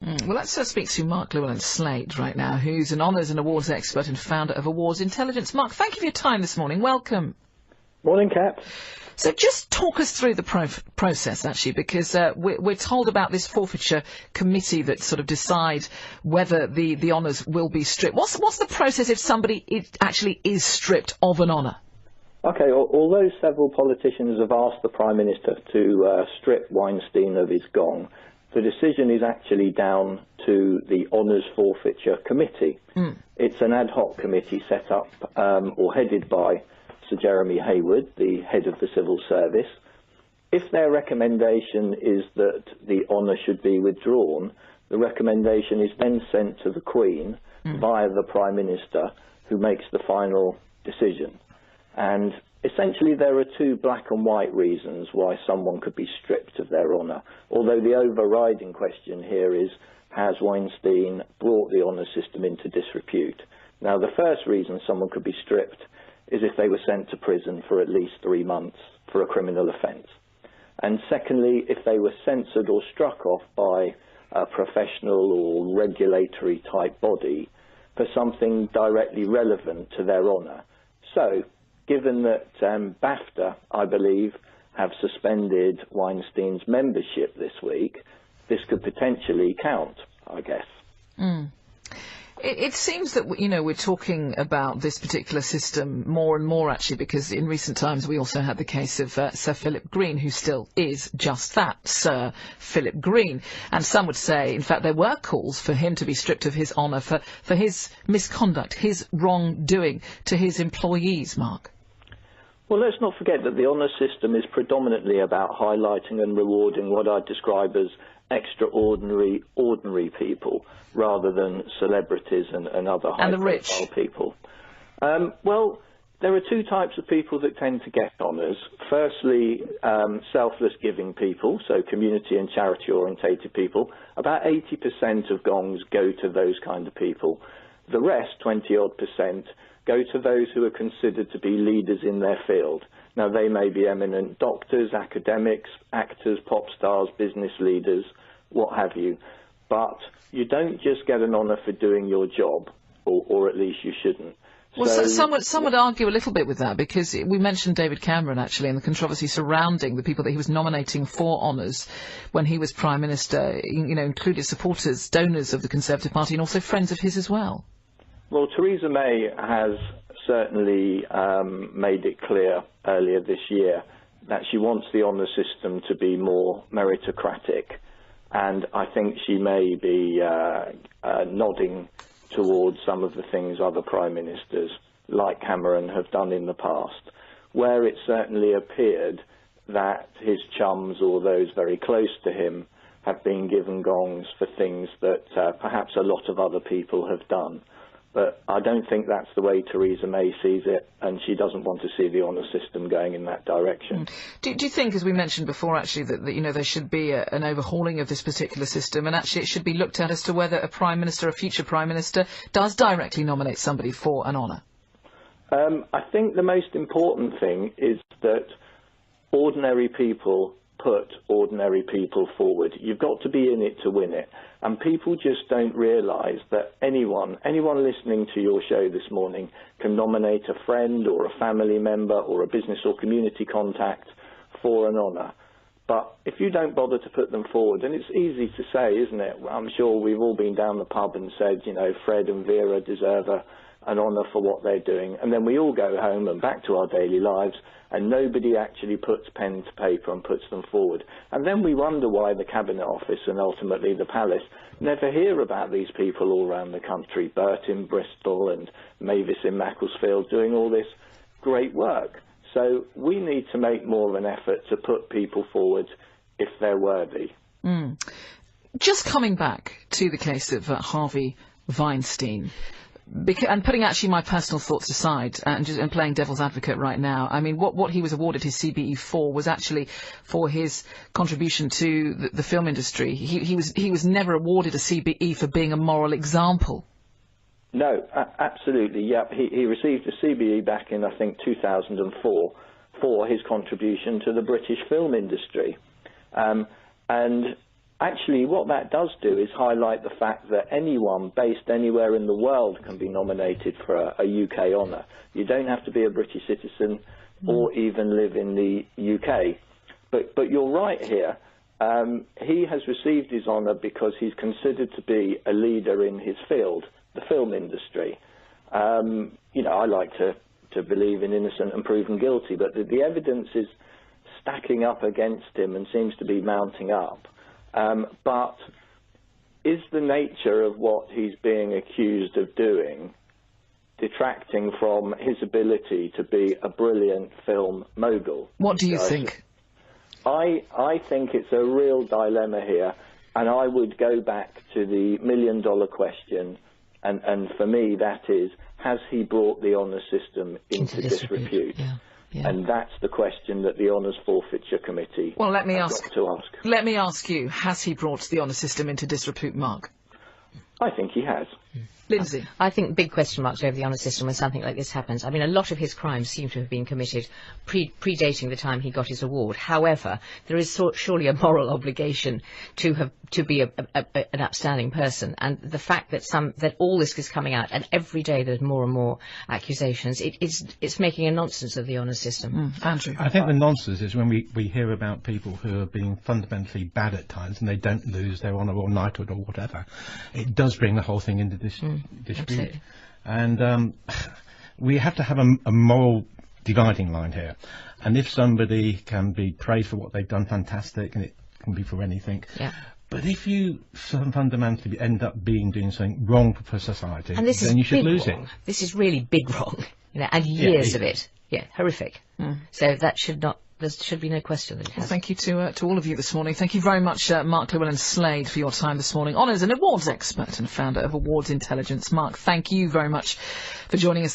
Well, let's speak to Mark Llewellyn-Slade right now, who's an honours and awards expert and founder of Awards Intelligence. Mark, thank you for your time this morning. Welcome. Morning, Kat. So just talk us through the process, actually, because we're told about this forfeiture committee that sort of decide whether the honours will be stripped. What's the process if somebody actually is stripped of an honour? Okay, although several politicians have asked the Prime Minister to strip Weinstein of his gong, the decision is actually down to the Honours Forfeiture Committee. It's an ad hoc committee set up or headed by Sir Jeremy Hayward, the head of the Civil Service. If their recommendation is that the honour should be withdrawn, the recommendation is then sent to the Queen via the Prime Minister, who makes the final decision. And essentially there are two black and white reasons why someone could be stripped of their honour, although the overriding question here is, has Weinstein brought the honour system into disrepute? Now, the first reason someone could be stripped is if they were sent to prison for at least 3 months for a criminal offence. And secondly, if they were censored or struck off by a professional or regulatory type body for something directly relevant to their honour. So, given that BAFTA, I believe, have suspended Weinstein's membership this week, this could potentially count, I guess. It seems that, you know, we're talking about this particular system more and more, actually, because in recent times we also had the case of Sir Philip Green, who still is just that, Sir Philip Green. And some would say, in fact, there were calls for him to be stripped of his honour for his misconduct, his wrongdoing to his employees, Mark. Well, let's not forget that the honour system is predominantly about highlighting and rewarding what I describe as extraordinary, ordinary people, rather than celebrities and other high-profile people. Well, there are two types of people that tend to get honours. Firstly, selfless giving people, so community and charity-orientated people. About 80% of gongs go to those kind of people. The rest, 20-odd%, go to those who are considered to be leaders in their field. Now, they may be eminent doctors, academics, actors, pop stars, business leaders, what have you. But you don't just get an honour for doing your job, or at least you shouldn't. Well, some would argue a little bit with that, because we mentioned David Cameron, actually, and the controversy surrounding the people that he was nominating for honours when he was Prime Minister, you know, included supporters, donors of the Conservative Party, and also friends of his as well. Well, Theresa May has certainly made it clear earlier this year that she wants the honour system to be more meritocratic, and I think she may be nodding towards some of the things other Prime Ministers like Cameron have done in the past, where it certainly appeared that his chums or those very close to him have been given gongs for things that perhaps a lot of other people have done. But I don't think that's the way Theresa May sees it, and she doesn't want to see the honour system going in that direction. Do you think, as we mentioned before, actually, that you know, there should be an overhauling of this particular system, and actually it should be looked at as to whether a Prime Minister, a future Prime Minister, does directly nominate somebody for an honour? I think the most important thing is that ordinary people put ordinary people forward. You've got to be in it to win it. And people just don't realise that anyone listening to your show this morning can nominate a friend or a family member or a business or community contact for an honour. But if you don't bother to put them forward, and it's easy to say, isn't it? I'm sure we've all been down the pub and said, you know, Fred and Vera deserve an honour for what they're doing. And then we all go home and back to our daily lives, and nobody actually puts pen to paper and puts them forward. And then we wonder why the Cabinet Office and ultimately the Palace never hear about these people all around the country, Bert in Bristol and Mavis in Macclesfield, doing all this great work. So we need to make more of an effort to put people forward if they're worthy. Just coming back to the case of Harvey Weinstein, and putting actually my personal thoughts aside and playing devil's advocate right now, I mean, what he was awarded his CBE for was actually for his contribution to the film industry. He was never awarded a CBE for being a moral example. No, absolutely. Yeah, he received a CBE back in, I think, 2004 for his contribution to the British film industry. And actually what that does do is highlight the fact that anyone based anywhere in the world can be nominated for a UK honour. You don't have to be a British citizen or even live in the UK. But you're right here. He has received his honour because he's considered to be a leader in his field, the film industry. You know, I like to believe in innocent and proven guilty, but the evidence is stacking up against him and seems to be mounting up. But is the nature of what he's being accused of doing detracting from his ability to be a brilliant film mogul? What do you think? I think it's a real dilemma here, and I would go back to the million-dollar question, and for me that is, has he brought the honours system into disrepute? Yeah. Yeah. And that's the question that the Honours Forfeiture Committee got to ask. Let me ask you, has he brought the honours system into disrepute, Mark? I think he has. Lindsay? I think big question marks over the honour system when something like this happens. I mean, a lot of his crimes seem to have been committed predating the time he got his award. However, there is surely a moral obligation to be an upstanding person. And the fact that all this is coming out, and every day there's more and more accusations, it's making a nonsense of the honour system. Andrew? I think the nonsense is when we hear about people who are being fundamentally bad at times and they don't lose their honour or knighthood or whatever. It does bring the whole thing into this dispute. Absolutely. And we have to have a moral dividing line here. And if somebody can be praised for what they've done, fantastic, and it can be for anything. Yeah. But if you fundamentally end up doing something wrong for society, And this then is you should big lose wrong. it. This is really big wrong, and years of it. Yeah, horrific. So that should not. There should be no question that it has. Well, thank you to all of you this morning. Thank you very much, Mark Llewellyn-Slade, for your time this morning. Honours and awards expert and founder of Awards Intelligence. Mark, thank you very much for joining us.